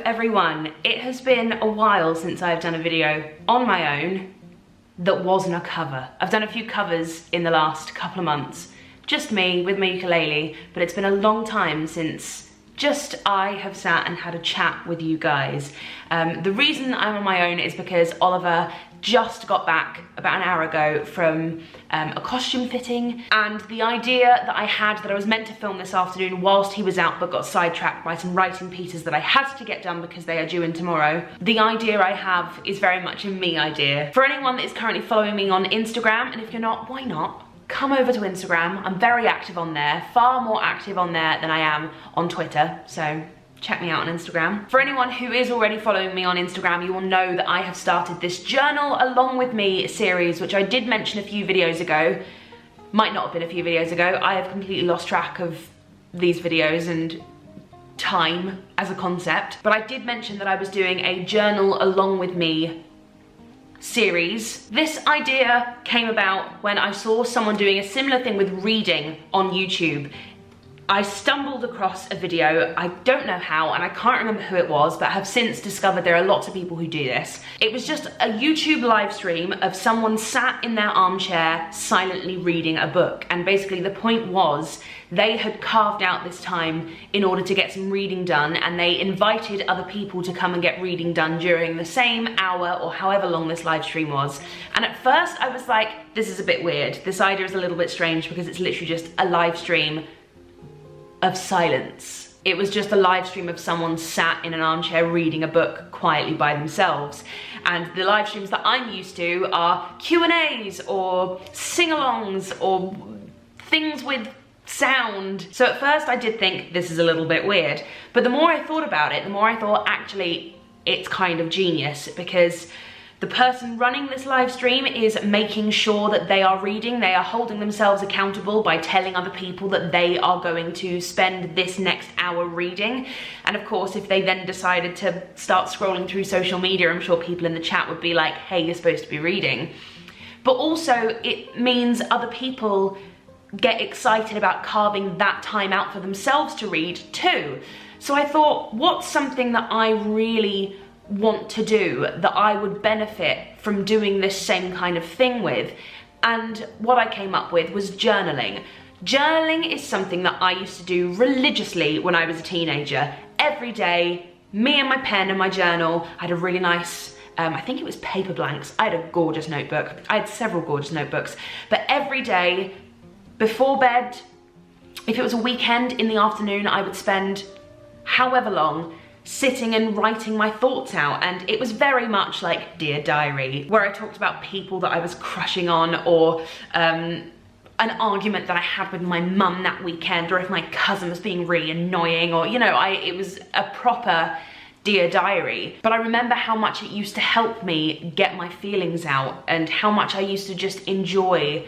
everyone, it has been a while since I've done a video on my own that wasn't a cover. I've done a few covers in the last couple of months, just me with my ukulele, but it's been a long time since just I have sat and had a chat with you guys. The reason I'm on my own is because Oliver just got back about an hour ago from a costume fitting, and the idea that I had that I was meant to film this afternoon whilst he was out but got sidetracked by some writing pieces that I had to get done because they are due in tomorrow. The idea I have is very much a me idea. For anyone that is currently following me on Instagram, and if you're not, why not? Come over to Instagram. I'm very active on there, far more active on there than I am on Twitter, so check me out on Instagram. For anyone who is already following me on Instagram, you will know that I have started this Journal Along With Me series, which I did mention a few videos ago. Might not have been a few videos ago. I have completely lost track of these videos and time as a concept. But I did mention that I was doing a Journal Along With Me series. This idea came about when I saw someone doing a similar thing with reading on YouTube. I stumbled across a video, I don't know how, and I can't remember who it was, but have since discovered there are lots of people who do this. It was just a YouTube live stream of someone sat in their armchair silently reading a book, and basically the point was they had carved out this time in order to get some reading done, and they invited other people to come and get reading done during the same hour or however long this live stream was. And at first I was like, this is a bit weird. This idea is a little bit strange because it's literally just a live stream of silence. It was just a live stream of someone sat in an armchair reading a book quietly by themselves. And the live streams that I'm used to are Q&As or sing-alongs or things with sound. So at first I did think this is a little bit weird, but the more I thought about it, the more I thought actually it's kind of genius, because the person running this live stream is making sure that they are reading, they are holding themselves accountable by telling other people that they are going to spend this next hour reading. And of course, if they then decided to start scrolling through social media, I'm sure people in the chat would be like, hey, you're supposed to be reading. But also it means other people get excited about carving that time out for themselves to read too. So I thought, what's something that I really want to do that I would benefit from doing this same kind of thing with? And what I came up with was journaling. Journaling is something that I used to do religiously when I was a teenager. Every day, me and my pen and my journal. I had a really nice, I think it was paper blanks. I had a gorgeous notebook. I had several gorgeous notebooks. But every day, before bed, if it was a weekend in the afternoon, I would spend however long sitting and writing my thoughts out. And it was very much like Dear Diary, where I talked about people that I was crushing on, or an argument that I had with my mum that weekend, or if my cousin was being really annoying, or, you know, it was a proper Dear Diary. But I remember how much it used to help me get my feelings out, and how much I used to just enjoy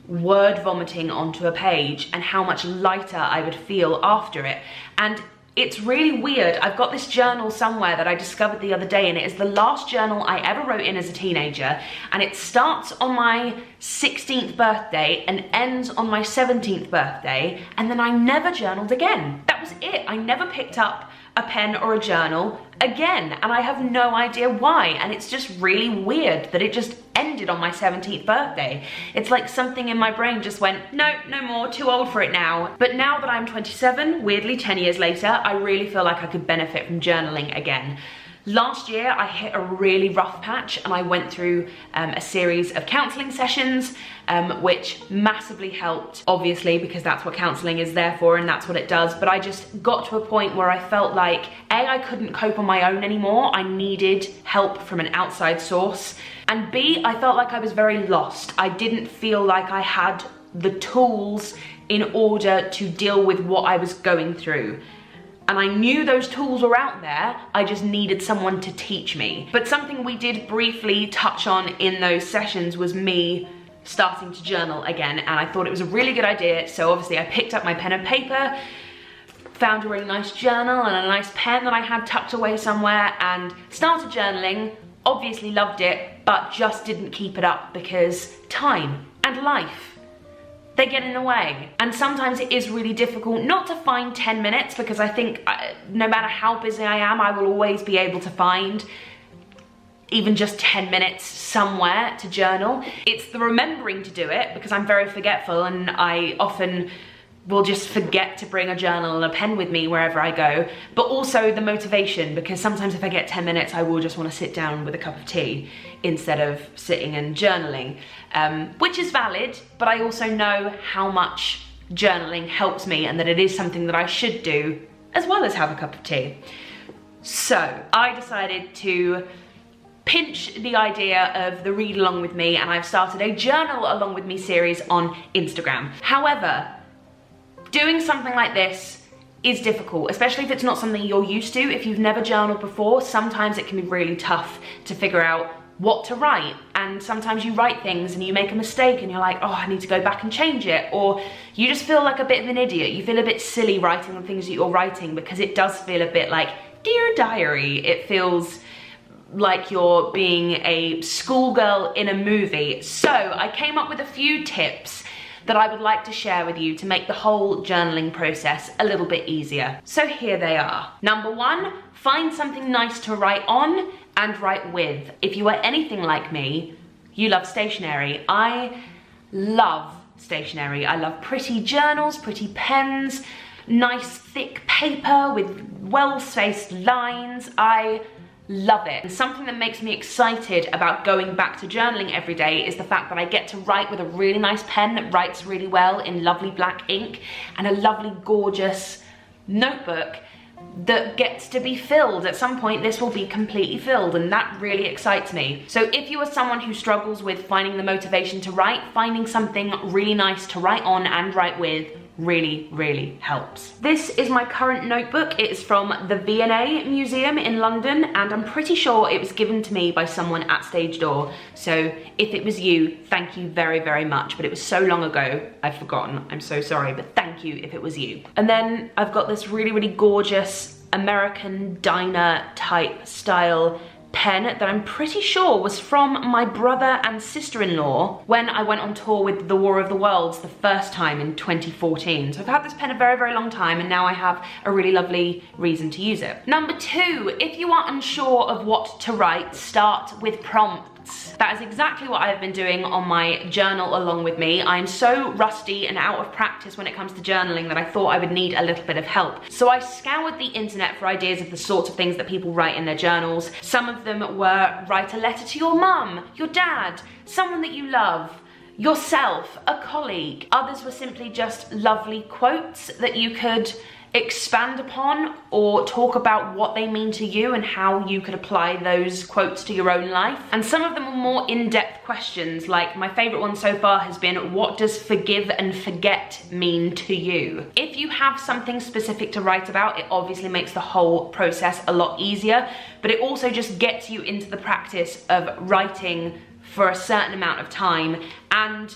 word vomiting onto a page, and how much lighter I would feel after it. And it's really weird. I've got this journal somewhere that I discovered the other day, and it is the last journal I ever wrote in as a teenager, and it starts on my 16th birthday and ends on my 17th birthday, and then I never journaled again. That was it. I never picked up a pen or a journal again, and I have no idea why, and it's just really weird that it just ended on my 17th birthday. It's like something in my brain just went, no, no more, too old for it now. But now that I'm 27, weirdly 10 years later, I really feel like I could benefit from journaling again. Last year, I hit a really rough patch, and I went through a series of counselling sessions, which massively helped, obviously, because that's what counselling is there for, and that's what it does. But I just got to a point where I felt like, A, I couldn't cope on my own anymore. I needed help from an outside source. And B, I felt like I was very lost. I didn't feel like I had the tools in order to deal with what I was going through. And I knew those tools were out there, I just needed someone to teach me. But something we did briefly touch on in those sessions was me starting to journal again, and I thought it was a really good idea. So obviously I picked up my pen and paper, found a really nice journal and a nice pen that I had tucked away somewhere, and started journaling. Obviously loved it, but just didn't keep it up because time and life they get in the way. And sometimes it is really difficult not to find 10 minutes, because I think no matter how busy I am, I will always be able to find even just 10 minutes somewhere to journal. It's the remembering to do it, because I'm very forgetful and I often will just forget to bring a journal and a pen with me wherever I go, but also the motivation, because sometimes if I get 10 minutes, I will just want to sit down with a cup of tea instead of sitting and journaling, which is valid, but I also know how much journaling helps me and that it is something that I should do as well as have a cup of tea. So I decided to pinch the idea of the read along with me, and I've started a journal along with me series on Instagram. However, doing something like this is difficult, especially if it's not something you're used to. If you've never journaled before, sometimes it can be really tough to figure out what to write, and sometimes you write things and you make a mistake and you're like, oh, I need to go back and change it, or you just feel like a bit of an idiot. You feel a bit silly writing the things that you're writing, because it does feel a bit like Dear Diary. It feels like you're being a schoolgirl in a movie. So I came up with a few tips that I would like to share with you to make the whole journaling process a little bit easier. So here they are. Number one, find something nice to write on and write with. If you are anything like me, you love stationery. I love stationery. I love pretty journals, pretty pens, nice thick paper with well-spaced lines. I love it. And something that makes me excited about going back to journaling every day is the fact that I get to write with a really nice pen that writes really well in lovely black ink, and a lovely gorgeous notebook that gets to be filled. At some point this will be completely filled, and that really excites me. So if you are someone who struggles with finding the motivation to write, finding something really nice to write on and write with really helps. This is my current notebook. It is from the V&A Museum in London, and I'm pretty sure it was given to me by someone at Stage Door. So if it was you, thank you very much, but it was so long ago, I've forgotten. I'm so sorry, but thank you if it was you. And then I've got this really gorgeous American diner type style pen that I'm pretty sure was from my brother and sister-in-law when I went on tour with the War of the Worlds the first time in 2014. So I've had this pen a very long time, and now I have a really lovely reason to use it. Number two, if you are unsure of what to write, start with prompts. That is exactly what I've been doing on my journal along with me. I'm so rusty and out of practice when it comes to journaling that I thought I would need a little bit of help. So I scoured the internet for ideas of the sorts of things that people write in their journals. Some of them were write a letter to your mum, your dad, someone that you love, yourself, a colleague. Others were simply just lovely quotes that you could expand upon or talk about what they mean to you and how you could apply those quotes to your own life. And some of them are more in-depth questions, like my favorite one so far has been, what does forgive and forget mean to you? If you have something specific to write about, it obviously makes the whole process a lot easier, but it also just gets you into the practice of writing for a certain amount of time and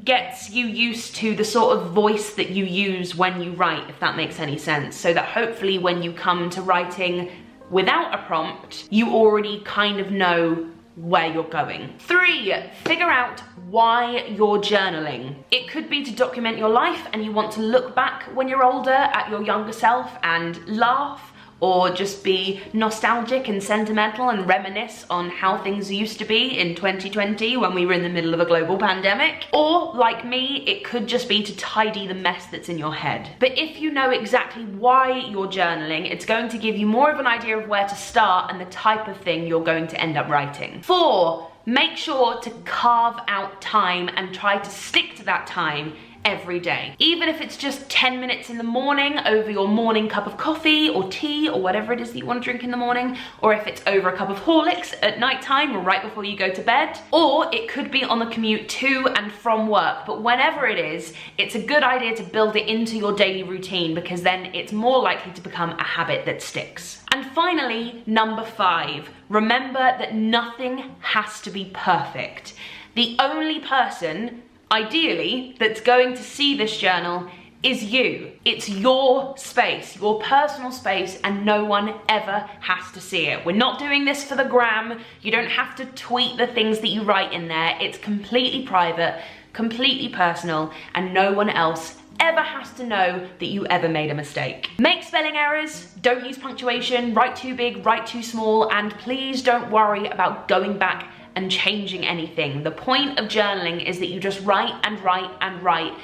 gets you used to the sort of voice that you use when you write, if that makes any sense, so that hopefully when you come to writing without a prompt, you already kind of know where you're going. 3, figure out why you're journaling. It could be to document your life and you want to look back when you're older at your younger self and laugh, or just be nostalgic and sentimental and reminisce on how things used to be in 2020 when we were in the middle of a global pandemic. Or, like me, it could just be to tidy the mess that's in your head. But if you know exactly why you're journaling, it's going to give you more of an idea of where to start and the type of thing you're going to end up writing. 4, make sure to carve out time and try to stick to that time every day. Even if it's just 10 minutes in the morning over your morning cup of coffee or tea or whatever it is that you want to drink in the morning, or if it's over a cup of Horlicks at night time or right before you go to bed, or it could be on the commute to and from work. But whenever it is, it's a good idea to build it into your daily routine, because then it's more likely to become a habit that sticks. And finally, number 5, remember that nothing has to be perfect. The only person ideally that's going to see this journal is you. It's your space, your personal space, and no one ever has to see it. We're not doing this for the gram. You don't have to tweet the things that you write in there. It's completely private. completely personal, and no one else ever has to know that you ever made a mistake. Make spelling errors, don't use punctuation, write too big, write too small, and please don't worry about going back and changing anything. The point of journaling is that you just write and write and write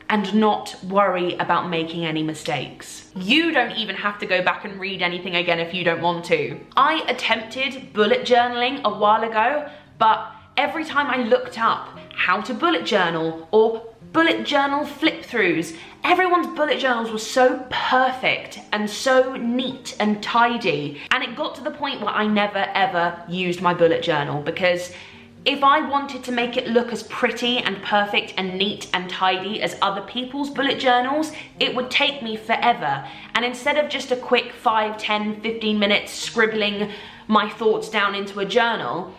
and not worry about making any mistakes. You don't even have to go back and read anything again if you don't want to. I attempted bullet journaling a while ago, but every time I looked up how to bullet journal or bullet journal flip throughs, everyone's bullet journals were so perfect and so neat and tidy. And it got to the point where I never ever used my bullet journal, because if I wanted to make it look as pretty and perfect and neat and tidy as other people's bullet journals, it would take me forever. And instead of just a quick 5, 10, 15 minutes scribbling my thoughts down into a journal,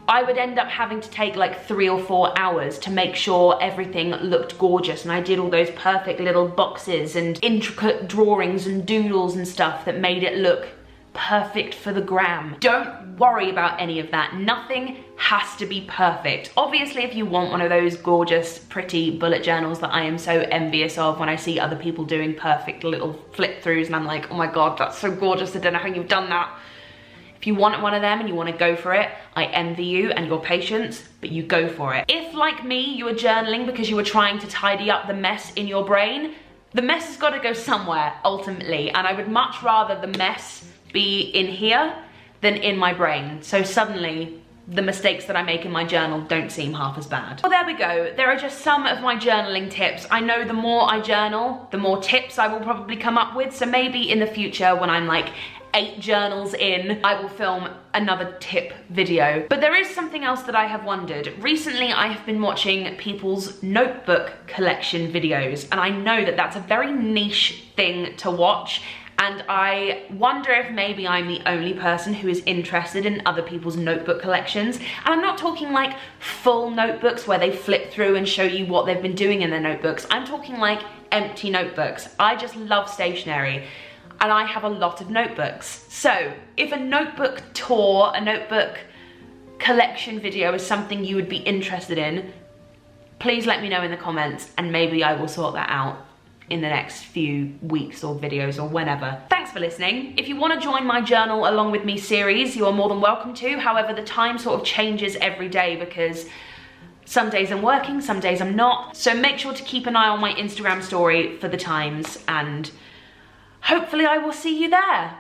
I would end up having to take like 3 or 4 hours to make sure everything looked gorgeous, and I did all those perfect little boxes and intricate drawings and doodles and stuff that made it look perfect for the gram. Don't worry about any of that. Nothing has to be perfect. Obviously, if you want one of those gorgeous, pretty bullet journals that I am so envious of when I see other people doing perfect little flip throughs and I'm like, oh my God, that's so gorgeous, I don't know how you've done that. If you want one of them and you want to go for it, I envy you and your patience, but you go for it. If, like me, you were journaling because you were trying to tidy up the mess in your brain, the mess has got to go somewhere, ultimately, and I would much rather the mess be in here than in my brain. So suddenly, the mistakes that I make in my journal don't seem half as bad. Well, there we go. There are just some of my journaling tips. I know the more I journal, the more tips I will probably come up with. So maybe in the future, when I'm like 8 journals in, I will film another tip video. But there is something else that I have wondered. Recently, I have been watching people's notebook collection videos, and I know that that's a very niche thing to watch. And I wonder if maybe I'm the only person who is interested in other people's notebook collections. And I'm not talking like full notebooks where they flip through and show you what they've been doing in their notebooks. I'm talking like empty notebooks. I just love stationery, and I have a lot of notebooks. So if a notebook tour, a notebook collection video is something you would be interested in, please let me know in the comments, and maybe I will sort that out in the next few weeks or videos or whenever. Thanks for listening. If you want to join my Journal Along With Me series, you are more than welcome to. However, the time sort of changes every day because some days I'm working, some days I'm not. So make sure to keep an eye on my Instagram story for the times, and hopefully I will see you there.